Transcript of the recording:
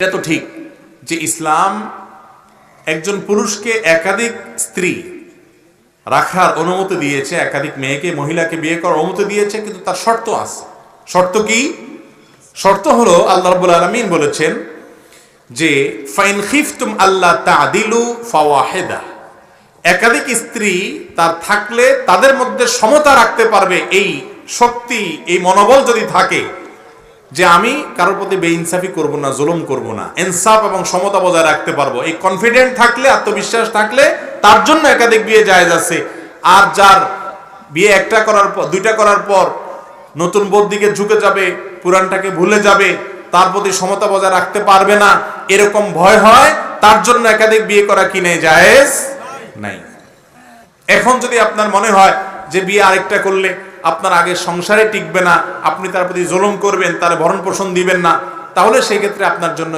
এটা তো ঠিক যে ইসলাম একজন পুরুষকে একাধিক স্ত্রী রাখার অনুমতি দিয়েছে, একাধিক মেয়েকে মহিলাকে বিয়ে করার অনুমতি দিয়েছে, কিন্তু তার শর্ত আছে। শর্ত কি? শর্ত হলো আল্লাহ রাব্বুল আলামিন বলেছেন যে ফাইন খিফতুম আল্লাহ তা'দিলু ফাওয়াহিদা, একাধিক স্ত্রী তার থাকলে তাদের মধ্যে সমতা রাখতে পারবে, এই শক্তি এই মনোবল যদি থাকে যে আমি কারোর প্রতি বেইনসাফি করব না, জুলুম করব না, ইনসাফ এবং সমতা বজায় রাখতে পারবো, এই কনফিডেন্ট থাকলে, আত্মবিশ্বাস থাকলে তার জন্য একাধিক বিয়ে জায়েজ আছে। আর যার বিয়ে একটা করার পর, দুইটা করার পর নতুন বউর দিকে ঝুঁকে যাবে, পুরানটাকে ভুলে যাবে, তার প্রতি সমতা বজায় রাখতে পারবে না, এরকম ভয় হয়, তার জন্য একাধিক বিয়ে করা কি নেই? জায়েজ নাই। এখন যদি আপনার মনে হয় যে বিয়ে আরেকটা করলে আপনার আগের সংসারে টিকবে না, আপনি তার প্রতি জুলুম করবেন, তার ভরণ পোষণ দিবেন না, তাহলে সেই ক্ষেত্রে আপনার জন্য